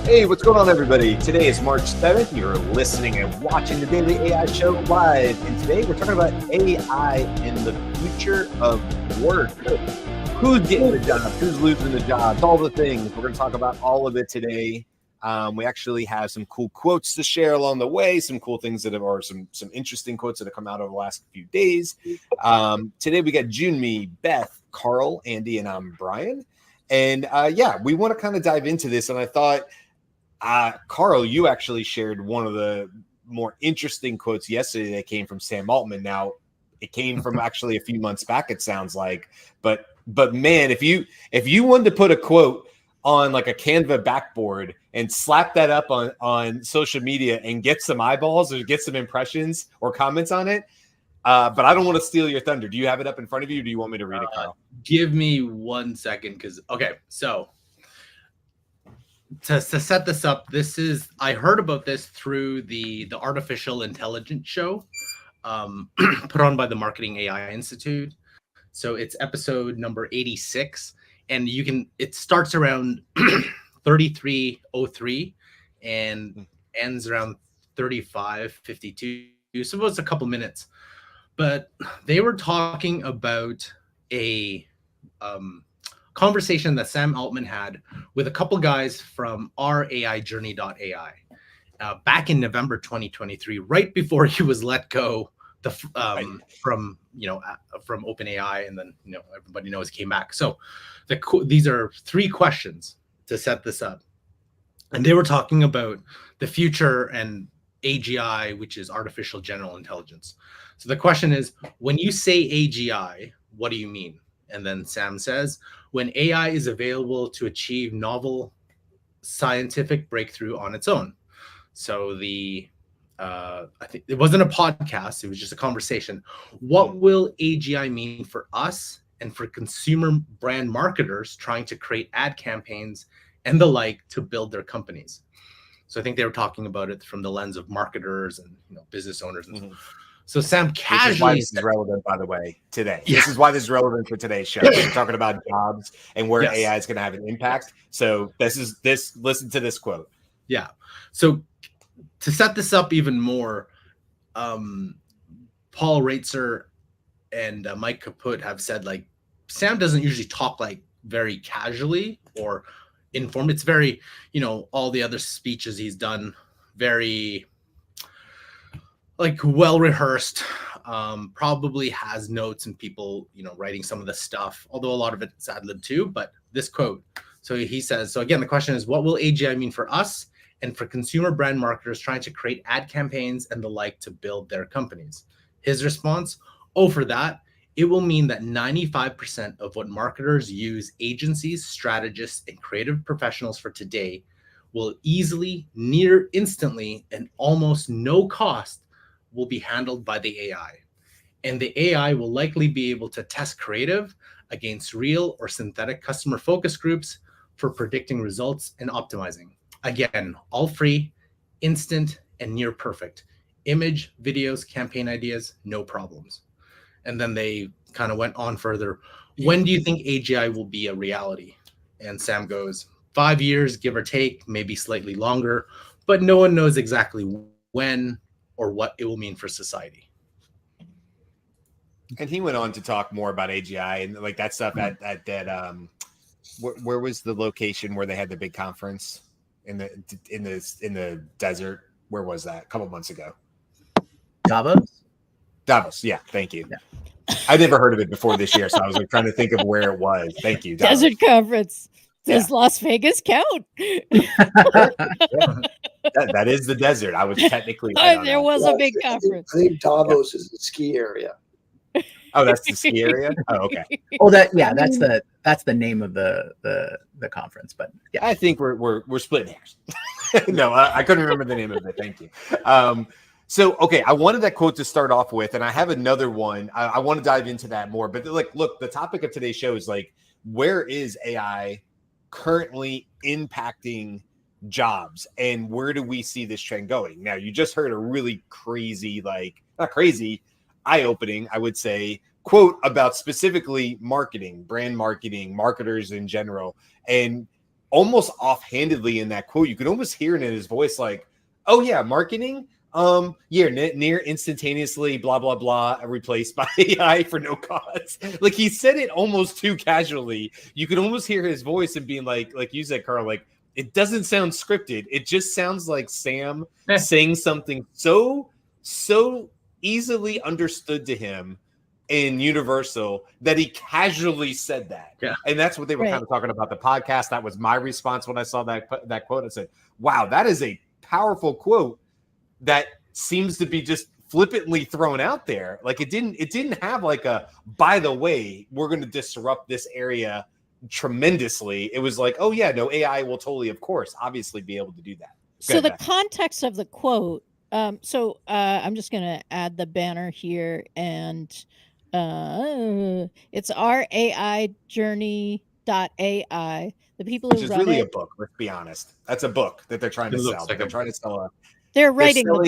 Hey, what's going on, everybody? Today is March 7th. You're listening and watching the Daily AI Show live. And today we're talking about AI and the future of work. Who's getting the job? Who's losing the jobs? All the things. We're going to talk about all of it today. We actually have some cool quotes to share along the way, some cool things that have, or some interesting quotes that have come out over the last few days. Today we got Junmi, Beth, Carl, Andy, and I'm Brian. And we want to kind of dive into this. And I thought, Carl, you actually shared one of the more interesting quotes yesterday that came from Sam Altman. Now, it came from actually a few months back, it sounds like. But man, if you wanted to put a quote on like a Canva backboard and slap that up on social media and get some eyeballs or get some impressions or comments on it, but I don't want to steal your thunder. Do you have it up in front of you, or do you want me to read it, Carl? Give me 1 second, so to set this up, I heard about this through the artificial intelligence show put on by the Marketing AI Institute. So it's episode number 86, and it starts around 33:03 and ends around 35:52. So it's a couple minutes. But they were talking about a conversation that Sam Altman had with a couple guys from RAIjourney.ai back in November 2023, right before he was let go from OpenAI, and then everybody knows he came back. So these are 3 questions to set this up, and they were talking about the future and AGI, which is artificial general intelligence. So the question is, when you say AGI, what do you mean? And then Sam says, when AI is available to achieve novel scientific breakthrough on its own. So I think it wasn't a podcast, it was just a conversation. What will AGI mean for us and for consumer brand marketers trying to create ad campaigns and the like to build their companies? So I think they were talking about it from the lens of marketers and business owners. And so Sam casually this is relevant, by the way, today. Yeah. This is why this is relevant for today's show. We're talking about jobs and where AI is going to have an impact. So listen to this quote. Yeah. So to set this up even more, Paul Reitzer and Mike Kaput have said, like, Sam doesn't usually talk like very casually or informed. It's very, all the other speeches he's done, very like well rehearsed, probably has notes and people, writing some of the stuff, although a lot of it's ad-lib too. But this quote, so he says, so again, the question is, what will AGI mean for us and for consumer brand marketers trying to create ad campaigns and the like to build their companies? His response, for that, it will mean that 95% of what marketers use agencies, strategists, and creative professionals for today will easily, near instantly, and almost no cost will be handled by the AI. And the AI will likely be able to test creative against real or synthetic customer focus groups for predicting results and optimizing. Again, all free, instant, and near perfect. Image, videos, campaign ideas, no problems. And then they kind of went on further. When do you think AGI will be a reality? And Sam goes, 5 years, give or take, maybe slightly longer, but no one knows exactly when or what it will mean for society. And he went on to talk more about AGI and like that stuff at that where was the location where they had the big conference in the desert? Where was that? A couple months ago. Davos, yeah, thank you. Yeah. I never heard of it before this year, so I was like trying to think of where it was. Thank you. Davos. Desert conference. Does Las Vegas count? That is the desert. I was technically there was a big conference. I think Davos is a ski area. Oh, that's the ski area? Oh, okay. Oh, that's the name of the conference. But yeah, I think we're splitting hairs. No, I couldn't remember the name of it. Thank you. So, okay, I wanted that quote to start off with, and I have another one. I want to dive into that more. But look, the topic of today's show is where is AI currently impacting jobs, and where do we see this trend going? Now, you just heard a really crazy, not crazy, eye-opening, I would say, quote about specifically marketing, brand marketing, marketers in general. And almost offhandedly in that quote. You could almost hear it in his voice, like, "Oh yeah, marketing. Yeah, near instantaneously, blah blah blah, replaced by AI for no cause." Like he said it almost too casually. You could almost hear his voice and being like you said, Carl, like it doesn't sound scripted. It just sounds like Sam saying something so easily understood to him in Universal that he casually said that. Yeah. And that's what they were kind of talking about the podcast. That was my response when I saw that quote. I said, "Wow, that is a powerful quote that seems to be just flippantly thrown out there." Like it didn't have like a, by the way, we're going to disrupt this area tremendously. It was like, oh yeah, no, AI will totally, of course, obviously be able to do that. So the context of the quote, I'm just going to add the banner here, and it's RAIjourney.ai. The people who Which is run really it, a book, let's be honest. That's a book that they're trying to sell. Like they're trying to sell they're writing the book.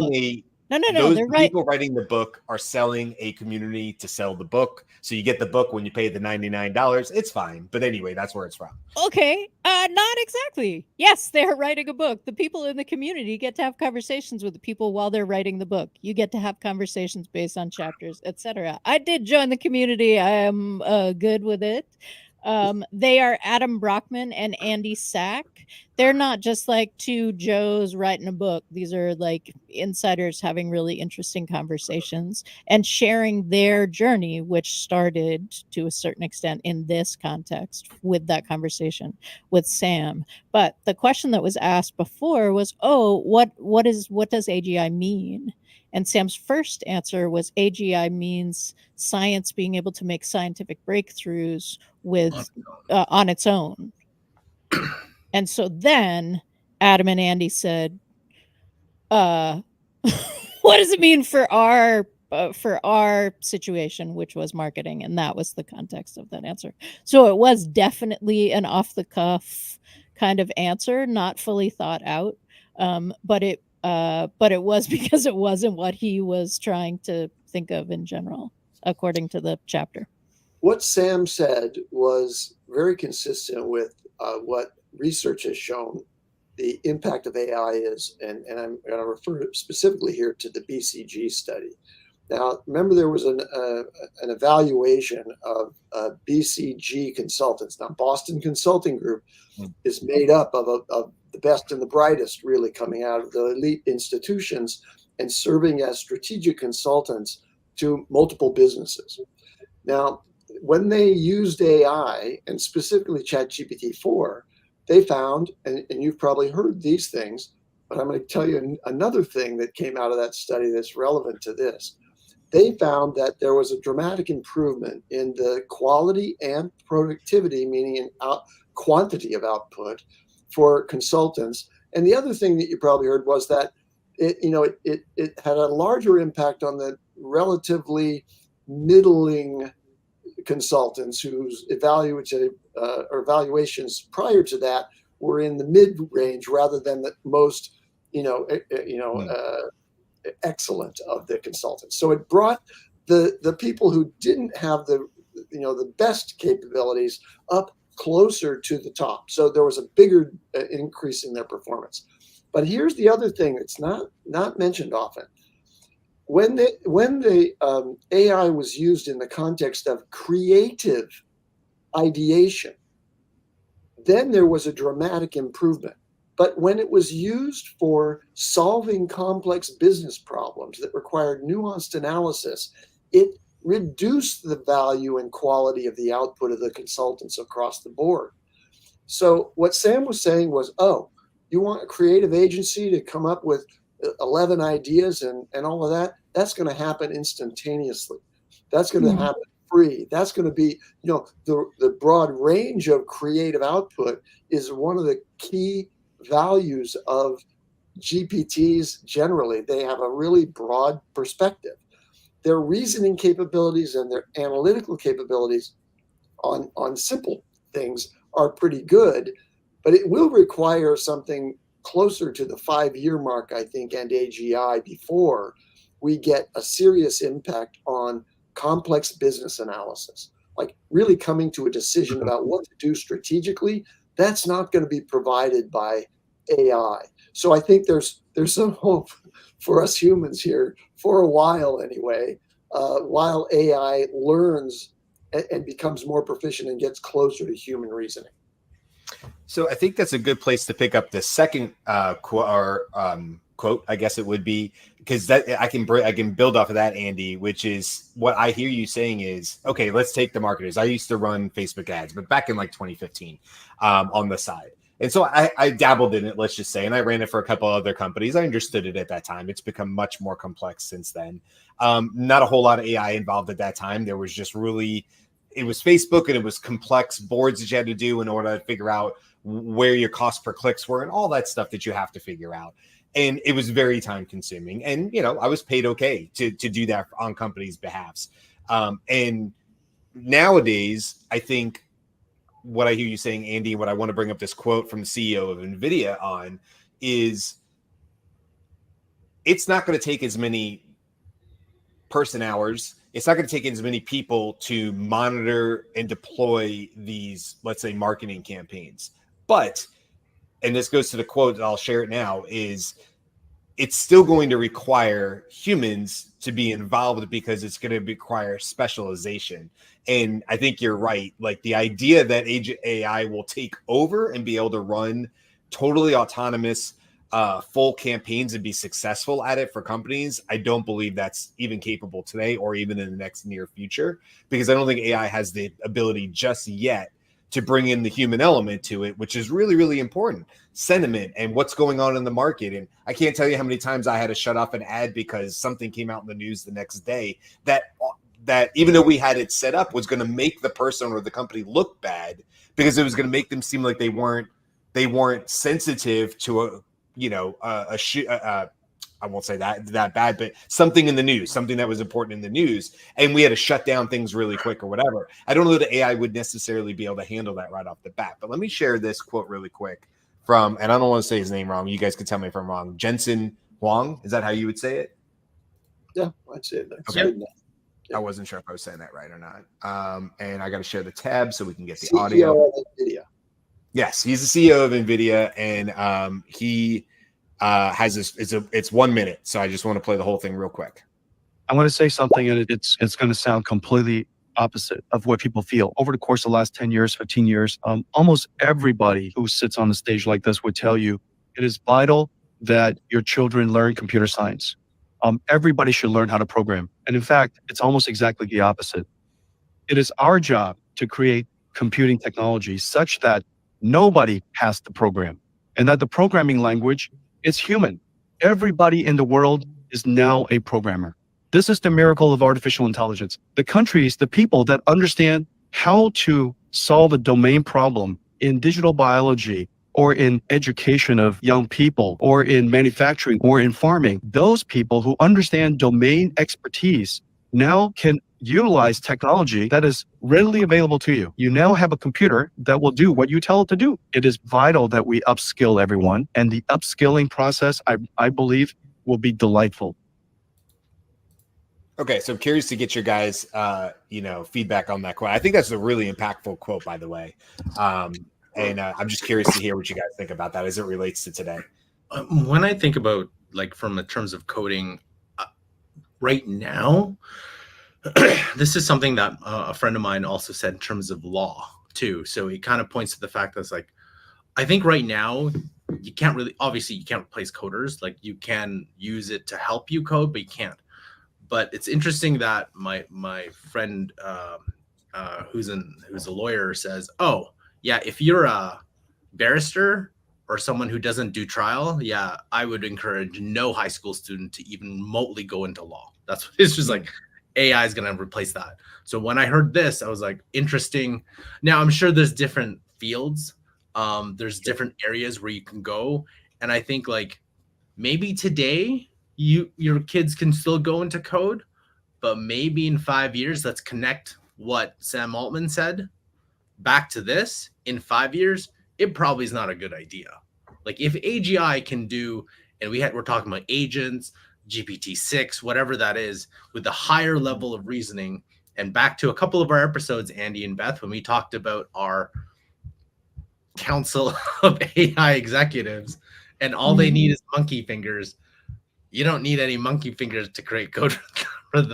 No, those they're people writing the book are selling a community to sell the book. So you get the book when you pay the $99. It's fine. But anyway, that's where it's from. Okay. Not exactly. Yes, they're writing a book. The people in the community get to have conversations with the people while they're writing the book. You get to have conversations based on chapters, etc. I did join the community. I am good with it. They are Adam Brockman and Andy Sack. They're not just like two Joes writing a book. These are like insiders having really interesting conversations and sharing their journey, which started to a certain extent in this context with that conversation with Sam. But the question that was asked before was, oh, what does AGI mean? And Sam's first answer was AGI means science being able to make scientific breakthroughs with on its own. And so then Adam and Andy said, what does it mean for our situation, which was marketing? And that was the context of that answer. So it was definitely an off the cuff kind of answer, not fully thought out. But it was because it wasn't what he was trying to think of in general, according to the chapter. What Sam said was very consistent with what research has shown the impact of AI is, and I'm going to refer specifically here to the BCG study. Now, remember there was an evaluation of BCG consultants. Now, Boston Consulting Group is made up of the best and the brightest, really coming out of the elite institutions and serving as strategic consultants to multiple businesses. Now, when they used AI, and specifically ChatGPT-4, they found, and you've probably heard these things, but I'm going to tell you another thing that came out of that study that's relevant to this. They found that there was a dramatic improvement in the quality and productivity, meaning in quantity of output for consultants. And the other thing that you probably heard was that it had a larger impact on the relatively middling consultants whose evaluations prior to that were in the mid-range rather than the most, excellent of the consultants. So it brought the people who didn't have the best capabilities up closer to the top. So there was a bigger increase in their performance. But here's the other thing that's not mentioned often. When the AI was used in the context of creative ideation, then there was a dramatic improvement. But when it was used for solving complex business problems that required nuanced analysis, it reduced the value and quality of the output of the consultants across the board. So what Sam was saying was, oh, you want a creative agency to come up with 11 ideas and all of that? That's going to happen instantaneously. That's going to happen free. That's going to be, the broad range of creative output is one of the key values of GPTs generally. They have a really broad perspective. Their reasoning capabilities and their analytical capabilities on simple things are pretty good, but it will require something closer to the 5-year mark, I think, and AGI before we get a serious impact on complex business analysis, like really coming to a decision about what to do strategically That's not going to be provided by AI. So I think there's some hope for us humans here for a while anyway, while AI learns and becomes more proficient and gets closer to human reasoning. So I think that's a good place to pick up the second quote, I guess it would be, because that I can build off of that, Andy, which is what I hear you saying is, okay, let's take the marketers. I used to run Facebook ads, but back in like 2015 on the side. And so I dabbled in it, let's just say, and I ran it for a couple other companies. I understood it at that time. It's become much more complex since then. Not a whole lot of AI involved at that time. There was just it was Facebook, and it was complex boards that you had to do in order to figure out where your cost per clicks were and all that stuff that you have to figure out. And it was very time consuming. And, I was paid okay to do that on companies' behalfs. And nowadays, I think what I hear you saying, Andy, what I want to bring up this quote from the CEO of NVIDIA on is it's not going to take as many person hours. It's not going to take as many people to monitor and deploy these, let's say, marketing campaigns. But, and this goes to the quote, I'll share it now, is it's still going to require humans to be involved because it's going to require specialization. And I think you're right. Like the idea that AI will take over and be able to run totally autonomous full campaigns and be successful at it for companies, I don't believe that's even capable today or even in the next near future, because I don't think AI has the ability just yet to bring in the human element to it, which is really, really important. Sentiment and what's going on in the market. And I can't tell you how many times I had to shut off an ad because something came out in the news the next day that even though we had it set up was going to make the person or the company look bad, because it was going to make them seem like they weren't sensitive to I won't say that bad, but something in the news, something that was important in the news, and we had to shut down things really quick or whatever. I don't know that AI would necessarily be able to handle that right off the bat, but let me share this quote really quick from, and I don't want to say his name wrong. You guys can tell me if I'm wrong. Jensen Huang, is that how you would say it? Yeah, I'd say that. Okay. Yeah. I wasn't sure if I was saying that right or not. And I got to share the tab so we can get the CEO audio. of NVIDIA. Yes, he's the CEO of NVIDIA, and he has this. It's 1 minute, so I just want to play the whole thing real quick. I want to say something, and it's going to sound completely opposite of what people feel. Over the course of the last 10 years, 15 years, almost everybody who sits on a stage like this would tell you it is vital that your children learn computer science. Everybody should learn how to program. And in fact, it's almost exactly the opposite. It is our job to create computing technology such that nobody has to program, and that the programming language is human. Everybody in the world is now a programmer. This is the miracle of artificial intelligence. The countries, the people that understand how to solve a domain problem in digital biology or in education of young people or in manufacturing or in farming, those people who understand domain expertise now can utilize technology that is readily available to you. You now have a computer that will do what you tell it to do. It is vital that we upskill everyone, and the upskilling process, I believe, will be delightful. Okay, so I'm curious to get your guys, feedback on that quote. I think that's a really impactful quote, by the way. And I'm just curious to hear what you guys think about that as it relates to today. When I think about, like, from in terms of coding right now, this is something that a friend of mine also said in terms of law too. So it kind of points to the fact that it's like, I think right now you can't replace coders. Like, you can use it to help you code, but you can't. But it's interesting that my friend who's a lawyer says, oh yeah, if you're a barrister or someone who doesn't do trial, yeah, I would encourage no high school student to even remotely go into law. It's just like AI is going to replace that. So when I heard this, I was like, interesting. Now I'm sure there's different fields. There's different areas where you can go. And I think, like, maybe today your kids can still go into code, but maybe in 5 years, let's connect what Sam Altman said back to this. In 5 years, it probably is not a good idea. Like, if AGI can do, and we're talking about agents, GPT-6, whatever that is, with a higher level of reasoning, and back to a couple of our episodes, Andy and Beth, when we talked about our council of AI executives, and all they need is monkey fingers. You don't need any monkey fingers to create code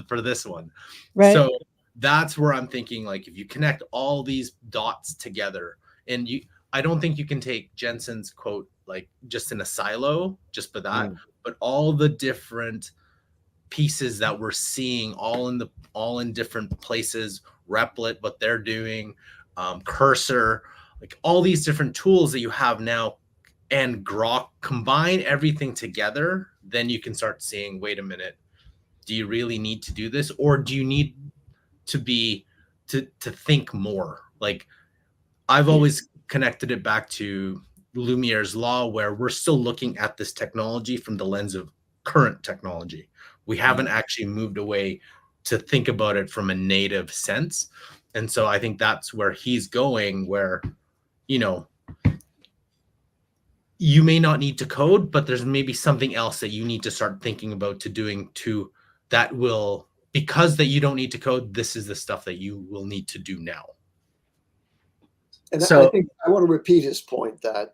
for this one. Right. So that's where I'm thinking, like, if you connect all these dots together, and I don't think you can take Jensen's quote like just in a silo, just for that, but all the different pieces that we're seeing all in different places, Replit, what they're doing, Cursor, like all these different tools that you have now, and Grok, combine everything together, then you can start seeing, wait a minute, do you really need to do this, or do you need to think more? Like, I've always connected it back to Lumiere's law, where we're still looking at this technology from the lens of current technology. We haven't actually moved away to think about it from a native sense. And so I think that's where he's going, where, you know, you may not need to code, but there's maybe something else that you need to start thinking about that will, because that you don't need to code, this is the stuff that you will need to do now. And So- I think I want to repeat his point that,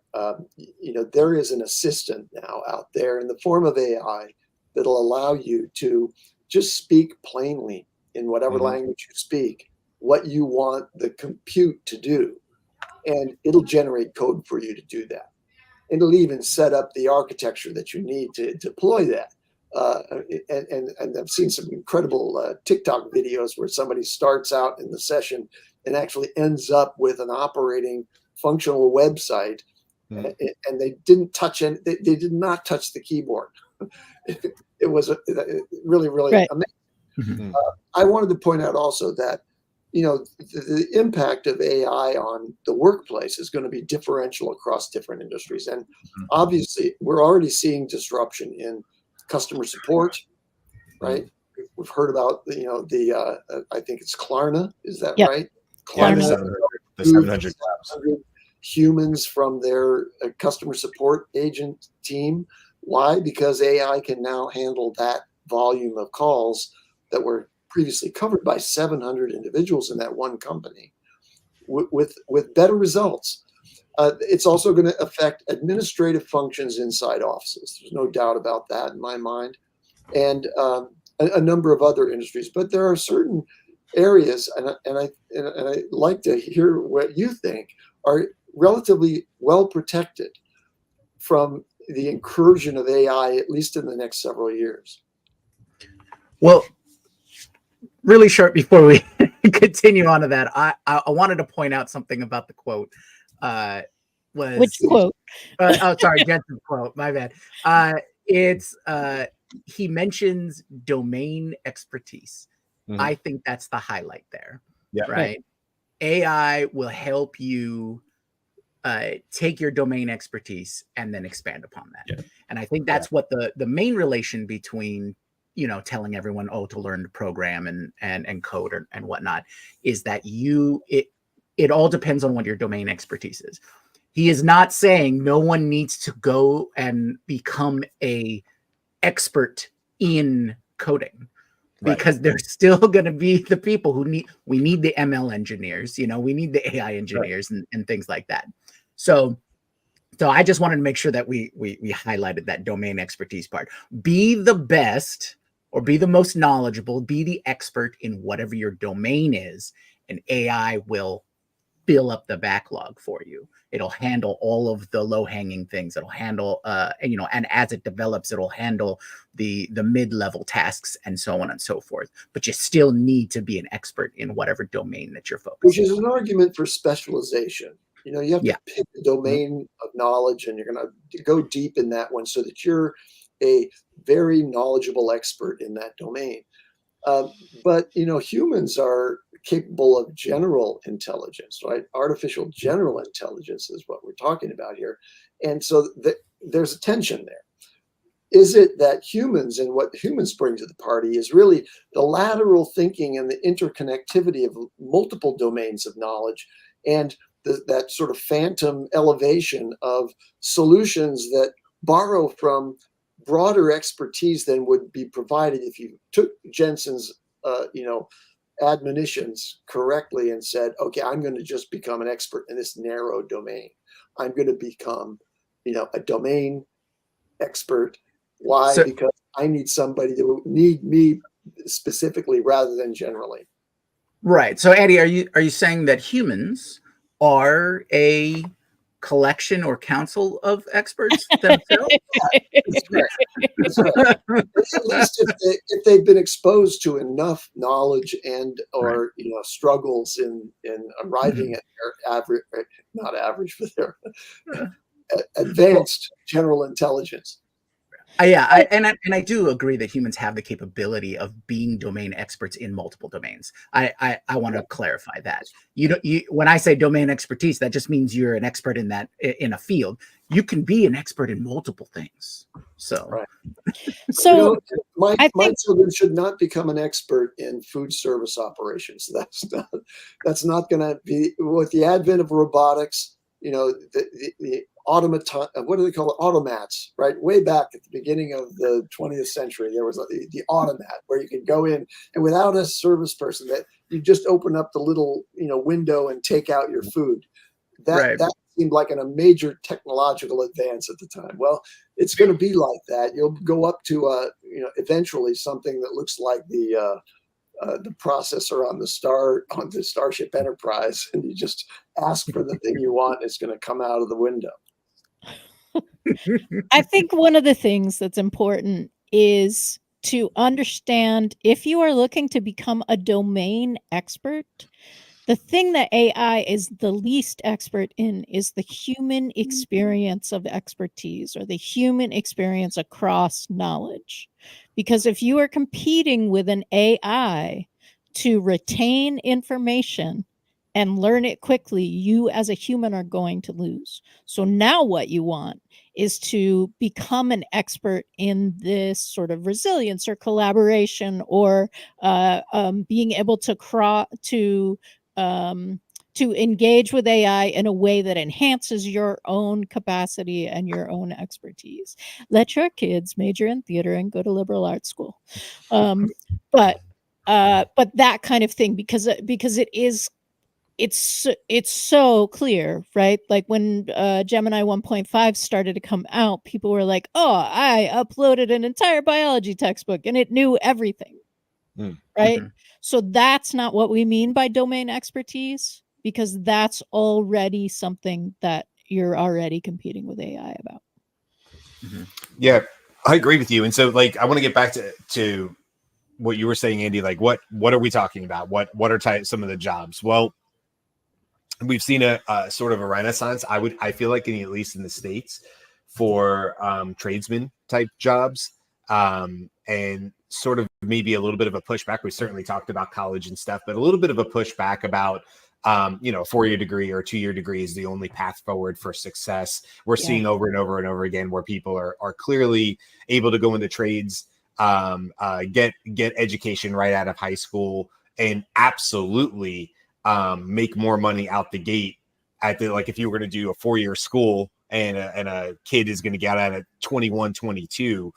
there is an assistant now out there in the form of AI that'll allow you to just speak plainly in whatever language you speak, what you want the compute to do. And it'll generate code for you to do that. It'll even set up the architecture that you need to deploy that. And I've seen some incredible TikTok videos where somebody starts out in the session and actually ends up with an operating functional website, and they didn't touch it. They did not touch the keyboard. It was really, really Right. amazing. I wanted to point out also that, the impact of AI on the workplace is going to be differential across different industries. And obviously, we're already seeing disruption in customer support, right? We've heard about, I think it's Klarna. Is that Yep. right? Yeah, Klarna. the 700 humans from their customer support agent team. Why? Because AI can now handle that volume of calls that were previously covered by 700 individuals in that one company with better results. It's also going to affect administrative functions inside offices. There's no doubt about that in my mind, and a number of other industries. But there are certain areas, and I like to hear what you think, are relatively well protected from the incursion of AI, at least in the next several years. Well, really short before we continue on to that, I wanted to point out something about the quote. Which quote? Sorry, Jensen's quote. My bad. It's he mentions domain expertise. I think that's the highlight there. Yeah. Right. AI will help you take your domain expertise and then expand upon that. Yeah. And I think that's what the main relation between, telling everyone, to learn to program and code and whatnot, is that it all depends on what your domain expertise is. He is not saying no one needs to go and become a expert in coding, because there's still going to be the people we need the ML engineers, we need the AI engineers and things like that. So I just wanted to make sure that we highlighted that domain expertise part. Be the best, or be the most knowledgeable, be the expert in whatever your domain is, and AI will fill up the backlog for you. It'll handle all of the low-hanging things. It'll handle, and as it develops, it'll handle the mid-level tasks and so on and so forth. But you still need to be an expert in whatever domain that you're focused on. Which is an argument for specialization. You have to pick a domain of knowledge, and you're going to go deep in that one so that you're a very knowledgeable expert in that domain. But humans are capable of general intelligence, right? Artificial general intelligence is what we're talking about here. And so there's a tension there. Is it that humans, and what humans bring to the party, is really the lateral thinking and the interconnectivity of multiple domains of knowledge, and that sort of phantom elevation of solutions that borrow from broader expertise than would be provided if you took Jensen's admonitions correctly and said, okay, I'm going to just become an expert in this narrow domain. I'm going to become, a domain expert. Why? So- Because I need somebody to need me specifically rather than generally. Right. So, Eddie, are you saying that humans are a collection or council of experts themselves? That's right. That's right. At least if they've been exposed to enough knowledge or struggles in arriving at their average, not average, but their advanced general intelligence. I do agree that humans have the capability of being domain experts in multiple domains. I want to clarify that. When I say domain expertise, that just means you're an expert in a field. You can be an expert in multiple things. So, right. So my children should not become an expert in food service operations. That's not going to be with the advent of robotics. The automaton, what do they call it? Automats, right? Way back at the beginning of the 20th century, there was the automat where you could go in and without a service person, that you just open up the little, window and take out your food. That seemed like a major technological advance at the time. Well, it's going to be like that. You'll go up to, eventually something that looks like the processor on the Starship Enterprise, and you just ask for the thing you want. It's going to come out of the window. I think one of the things that's important is to understand if you are looking to become a domain expert, the thing that AI is the least expert in is the human experience of expertise or the human experience across knowledge. Because if you are competing with an AI to retain information and learn it quickly, you as a human are going to lose. So now what you want is to become an expert in this sort of resilience or collaboration or being able to engage with AI in a way that enhances your own capacity and your own expertise. Let your kids major in theater and go to liberal arts school. But that kind of thing, because it's so clear, right? Like when Gemini 1.5 started to come out, people were like, oh, I uploaded an entire biology textbook and it knew everything. Right? So that's not what we mean by domain expertise, because that's already something that you're already competing with AI about. Yeah, I agree with you. And so I want to get back to what you were saying, Andy. Like what are we talking about? What are some of the jobs? Well, we've seen a sort of a renaissance. I feel like at least in the States for tradesman type jobs, and sort of maybe a little bit of a pushback. We certainly talked about college and stuff, but a little bit of a pushback about a 4-year degree or a 2-year degree is the only path forward for success. We're seeing over and over and over again where people are clearly able to go into trades, get education right out of high school, and absolutely make more money out the gate if you were going to do a 4-year school and a kid is going to get out at 21, 22,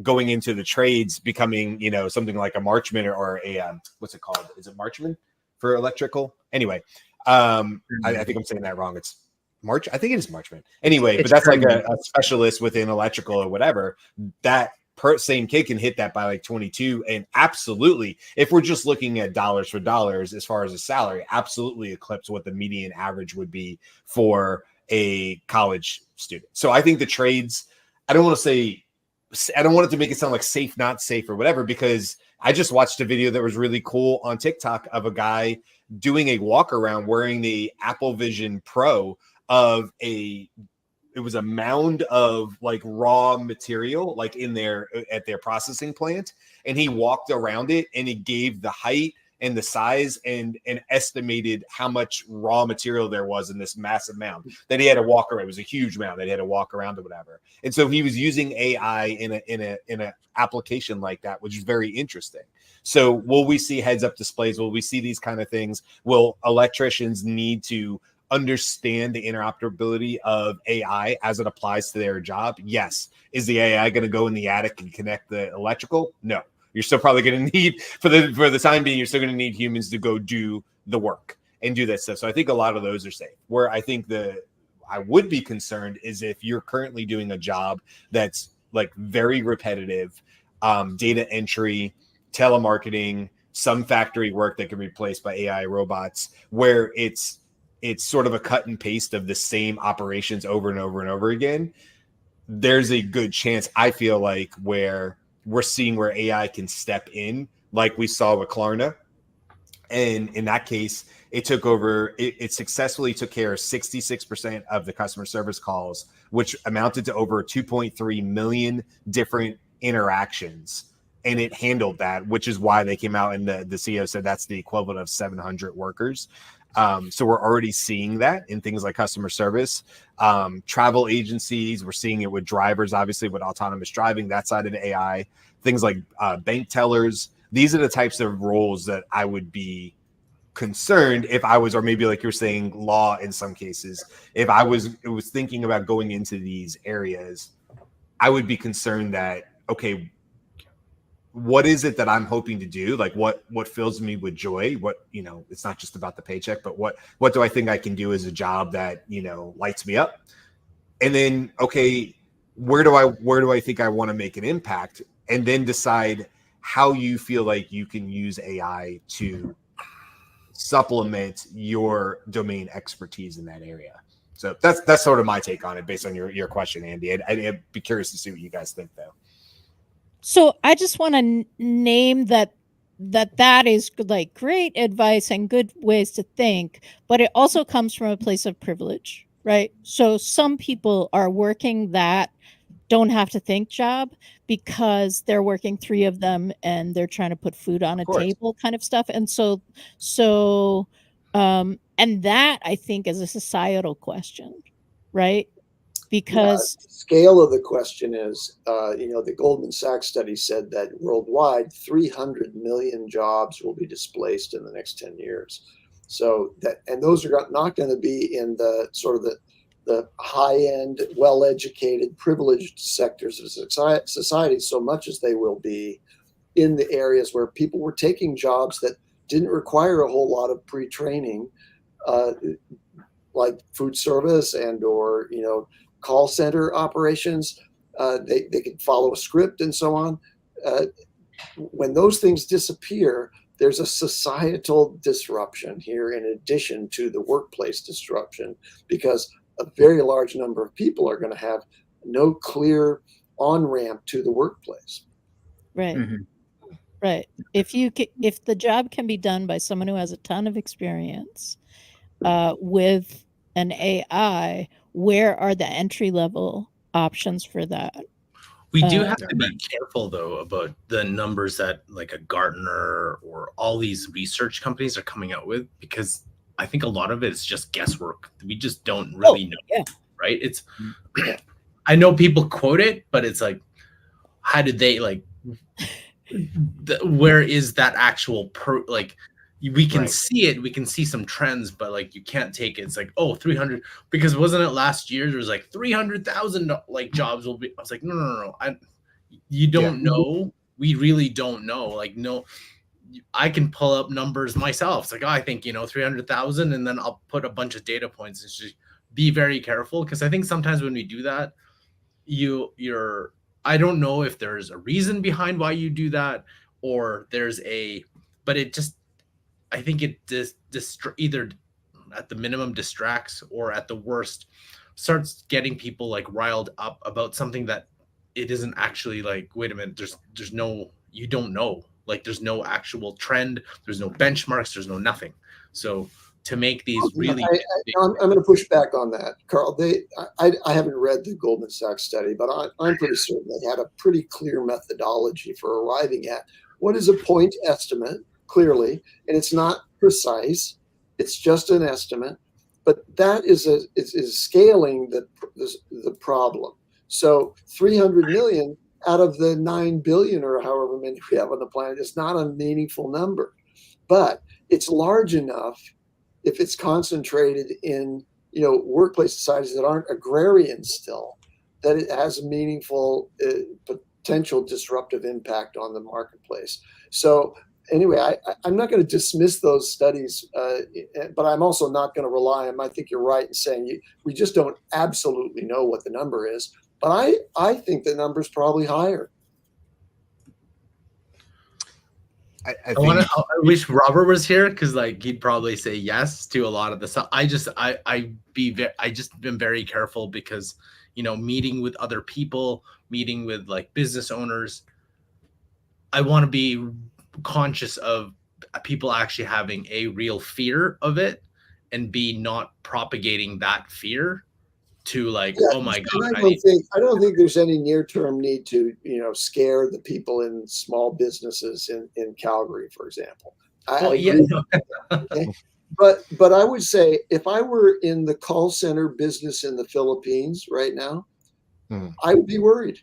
going into the trades, becoming, something like a marchman or a, what's it called? Is it marchman for electrical? Anyway, I think I'm saying that wrong. It's March. I think it is marchman. Anyway, but that's like a specialist within electrical or whatever. That same kid can hit that by 22. And absolutely, if we're just looking at dollars for dollars, as far as a salary, absolutely eclipse what the median average would be for a college student. So I think the trades, I don't want it to make it sound like safe, not safe or whatever, because I just watched a video that was really cool on TikTok of a guy doing a walk around wearing the Apple Vision Pro of it was a mound of raw material, at their processing plant. And he walked around it and he gave the height and the size and estimated how much raw material there was in this massive mound that he had to walk around. It was a huge mound that he had to walk around or whatever. And so he was using AI in a application like that, which is very interesting. So will we see heads-up displays? Will we see these kind of things? Will electricians need to understand the interoperability of AI as it applies to their job? Yes. Is the AI going to go in the attic and connect the electrical? No. You're still probably going to need for the time being, you're still going to need humans to go do the work and do that stuff. So I think a lot of those are safe. Where I think I would be concerned is if you're currently doing a job that's like very repetitive, data entry, telemarketing, some factory work that can be replaced by AI robots, where it's sort of a cut and paste of the same operations over and over and over again. There's a good chance, I feel like, where we're seeing where AI can step in, like we saw with Klarna. And in that case, it successfully took care of 66% of the customer service calls, which amounted to over 2.3 million different interactions. And it handled that, which is why they came out and the CEO said that's the equivalent of 700 workers. So we're already seeing that in things like customer service, travel agencies. We're seeing it with drivers, obviously with autonomous driving, that side of the AI, things like bank tellers. These are the types of roles that I would be concerned if I was, or maybe like you're saying, law in some cases. If I was thinking about going into these areas, I would be concerned that, okay, what is it that I'm hoping to do? Like what fills me with joy? What, it's not just about the paycheck, but what do I think I can do as a job that, lights me up? And then, okay, where do I think I want to make an impact? And then decide how you feel like you can use AI to supplement your domain expertise in that area. So that's sort of my take on it based on your question, Andy. I'd be curious to see what you guys think, though. So I just want to name that is like great advice and good ways to think, but it also comes from a place of privilege, right? So some people are working that don't have to think job because they're working 3 of them and they're trying to put food on a table kind of stuff. And so and that I think is a societal question, right? Because the scale of the question is, the Goldman Sachs study said that worldwide 300 million jobs will be displaced in the next 10 years. So those are not going to be in the sort of the high-end, well-educated, privileged sectors of society so much as they will be in the areas where people were taking jobs that didn't require a whole lot of pre-training, like food service or call center operations. They could follow a script and so on. When those things disappear, there's a societal disruption here in addition to the workplace disruption, because a very large number of people are going to have no clear on-ramp to the workplace. Right. Mm-hmm. Right. If the job can be done by someone who has a ton of experience with an AI, where are the entry-level options for that? We do have to be careful, though, about the numbers that like a Gartner or all these research companies are coming out with, because I think a lot of it is just guesswork. We just don't really know, right? It's I know people quote it, but it's like, how did they where is that actual we can see it, we can see some trends, but like you can't take it. It's like, 300, because wasn't it last year there was like 300,000 like jobs will be. I was like, no. You don't know. We really don't know. Like, no, I can pull up numbers myself. It's like, I think 300,000, and then I'll put a bunch of data points. It's just be very careful, because I think sometimes when we do that, I don't know if there's a reason behind why you do that, or but it just, I think it either at the minimum distracts, or at the worst starts getting people like riled up about something that it isn't actually like, wait a minute, there's no, you don't know, like there's no actual trend, there's no benchmarks, there's no nothing. So to make these really I'm going to push back on that, Carl. I haven't read the Goldman Sachs study, but I'm pretty certain they had a pretty clear methodology for arriving at what is a point estimate, clearly, and it's not precise, it's just an estimate, but that is scaling the problem. So 300 million out of the 9 billion or however many we have on the planet is not a meaningful number, but it's large enough if it's concentrated in workplace societies that aren't agrarian still, that it has a meaningful potential disruptive impact on the marketplace. So anyway, I'm not going to dismiss those studies, but I'm also not going to rely on them. I think you're right in saying we just don't absolutely know what the number is, but I think the number's probably higher. I wish Robert was here, because like he'd probably say yes to a lot of the stuff. I just been very careful, because meeting with other people, meeting with like business owners, I want to be conscious of people actually having a real fear of it, and B, not propagating that fear to like, oh my God. I don't think there's any near-term need to, scare the people in small businesses in Calgary, for example. Okay? But I would say, if I were in the call center business in the Philippines right now, I would be worried.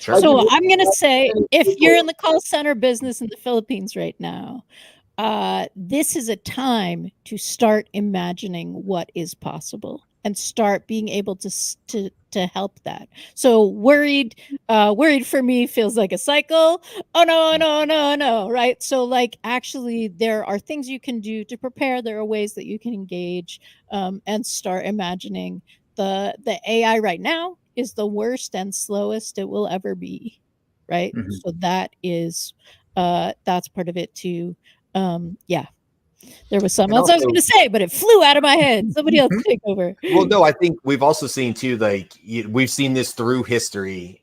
Sure. So I'm going to say, if you're in the call center business in the Philippines right now, this is a time to start imagining what is possible and start being able to help that. So worried for me feels like a cycle. Oh no, right? So like, actually there are things you can do to prepare. There are ways that you can engage and start imagining. The AI right now is the worst and slowest it will ever be, right? Mm-hmm. So that is that's part of it too. There was something else I was going to say, but it flew out of my head. Somebody else take over. Well, no, I think we've also seen too, like we've seen this through history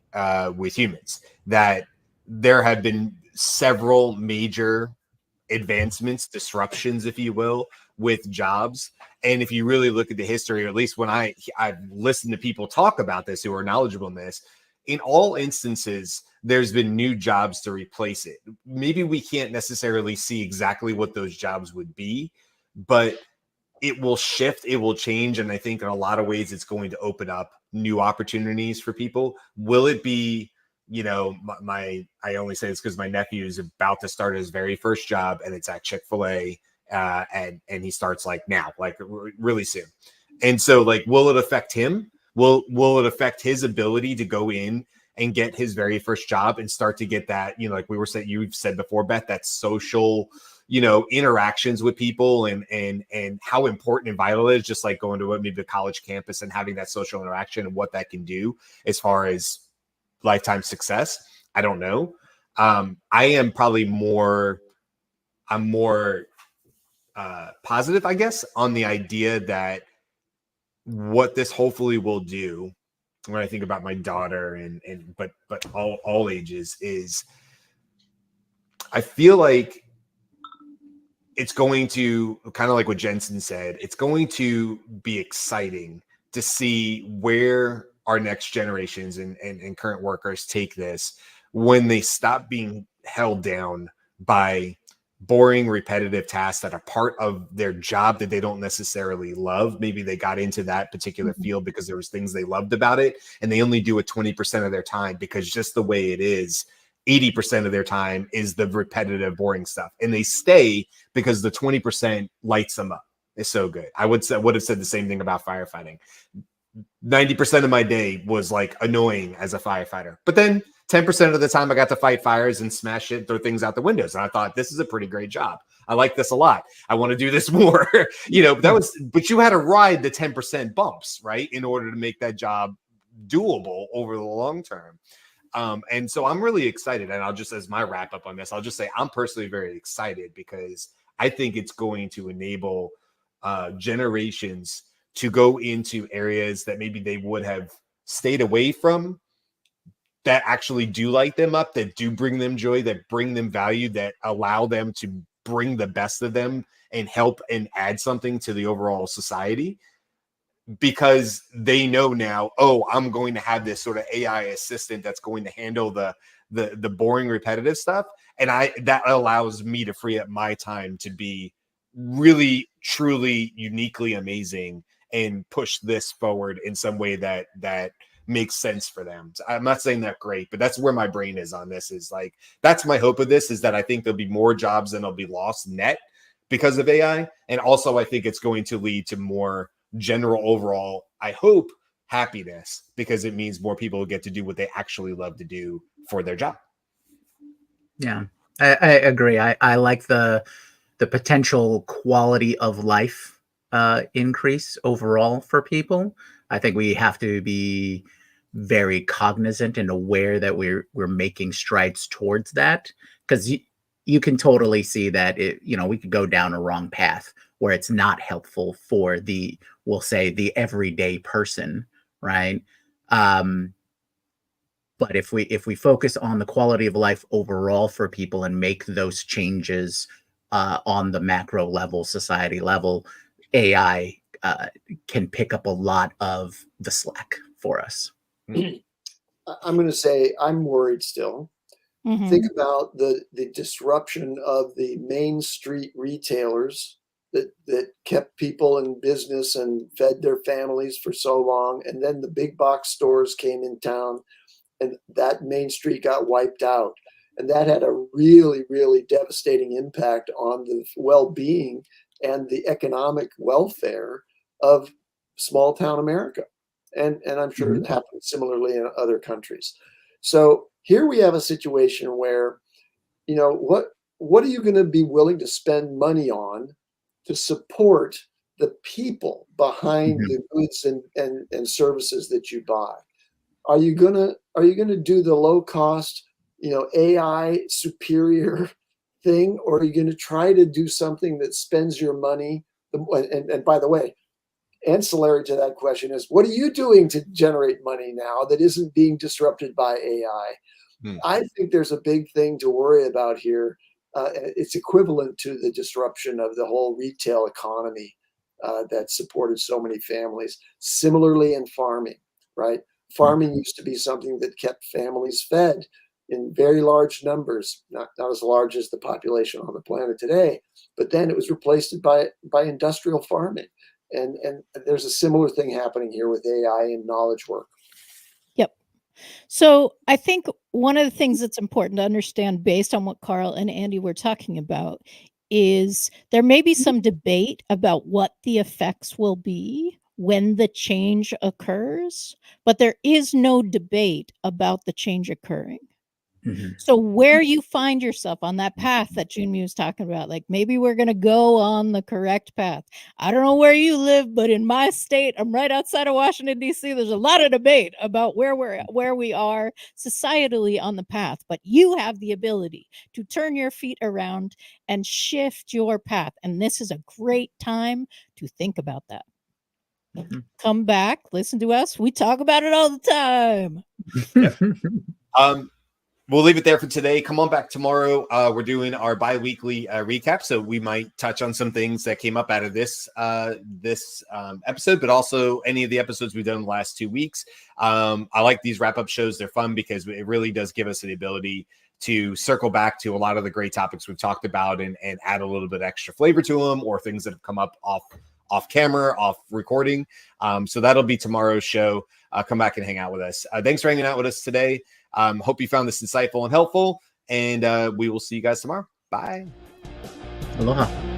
with humans, that there have been several major advancements, disruptions, if you will, with jobs. And if you really look at the history, or at least when I've listened to people talk about this who are knowledgeable in this, in all instances, there's been new jobs to replace it. Maybe we can't necessarily see exactly what those jobs would be, but it will shift, it will change. And I think in a lot of ways, it's going to open up new opportunities for people. Will it be, I only say this because my nephew is about to start his very first job, and it's at Chick-fil-A. And he starts like now, like really soon. And so like, will it affect him? Will it affect his ability to go in and get his very first job and start to get that, like we were saying, you've said before, Beth, that social, interactions with people and how important and vital it is, just like going to maybe the college campus and having that social interaction and what that can do as far as lifetime success. I don't know. I am probably more positive, I guess, on the idea that what this hopefully will do, when I think about my daughter but all ages, is I feel like it's going to, kind of like what Jensen said, it's going to be exciting to see where our next generations and current workers take this when they stop being held down by boring, repetitive tasks that are part of their job that they don't necessarily love. Maybe they got into that particular field because there was things they loved about it, and they only do it 20% of their time, because just the way it is, 80% of their time is the repetitive, boring stuff. And they stay because the 20% lights them up. It's so good. I would have said the same thing about firefighting. 90% of my day was like annoying as a firefighter, but then 10% of the time I got to fight fires and smash shit, throw things out the windows. And I thought, this is a pretty great job. I like this a lot. I want to do this more. But you had to ride the 10% bumps, right, in order to make that job doable over the long term. And so I'm really excited. And I'll just, as my wrap up on this, I'll just say I'm personally very excited, because I think it's going to enable generations to go into areas that maybe they would have stayed away from, that actually do light them up, that do bring them joy, that bring them value, that allow them to bring the best of them and help and add something to the overall society, because they know now, oh, I'm going to have this sort of AI assistant that's going to handle the boring, repetitive stuff. And that allows me to free up my time to be really, truly, uniquely amazing and push this forward in some way that makes sense for them. I'm not saying that great, but that's where my brain is on this, is like, that's my hope of this, is that I think there'll be more jobs than will be lost net because of AI. And also I think it's going to lead to more general overall, I hope, happiness, because it means more people get to do what they actually love to do for their job. Yeah, I agree. I like the potential quality of life increase overall for people. I think we have to be very cognizant and aware that we're making strides towards that, because you can totally see that we could go down a wrong path where it's not helpful for we'll say the everyday person, right? But if we focus on the quality of life overall for people and make those changes on the macro level, society level, AI can pick up a lot of the slack for us. I'm going to say I'm worried still. Mhm. Think about the disruption of the main street retailers that kept people in business and fed their families for so long. And then the big box stores came in town, and that main street got wiped out. And that had a really, really devastating impact on the well-being and the economic welfare of small town America. And I'm sure it happened similarly in other countries. So here we have a situation where, what are you going to be willing to spend money on to support the people behind the goods and services that you buy? Are you gonna do the low cost, AI superior thing, or are you going to try to do something that spends your money? And by the way, ancillary to that question is, what are you doing to generate money now that isn't being disrupted by AI? I think there's a big thing to worry about here. It's equivalent to the disruption of the whole retail economy that supported so many families. Similarly in farming, right? Farming used to be something that kept families fed in very large numbers, not as large as the population on the planet today, but then it was replaced by industrial farming. And there's a similar thing happening here with AI and knowledge work. Yep. So I think one of the things that's important to understand based on what Carl and Andy were talking about is there may be some debate about what the effects will be when the change occurs, but there is no debate about the change occurring. So where you find yourself on that path that Junmi was talking about, like maybe we're going to go on the correct path. I don't know where you live, but in my state, I'm right outside of Washington, D.C. There's a lot of debate about where we are societally on the path, but you have the ability to turn your feet around and shift your path. And this is a great time to think about that. Come back, listen to us. We talk about it all the time. We'll leave it there for today. Come on back tomorrow. We're doing our bi-weekly recap, so we might touch on some things that came up out of this episode, but also any of the episodes we've done in the last 2 weeks. I like these wrap-up shows. They're fun because it really does give us the ability to circle back to a lot of the great topics we've talked about and add a little bit extra flavor to them, or things that have come up off camera, off recording. So that'll be tomorrow's show. Come back and hang out with us. Thanks for hanging out with us today. Hope you found this insightful and helpful, and we will see you guys tomorrow. Bye. Aloha.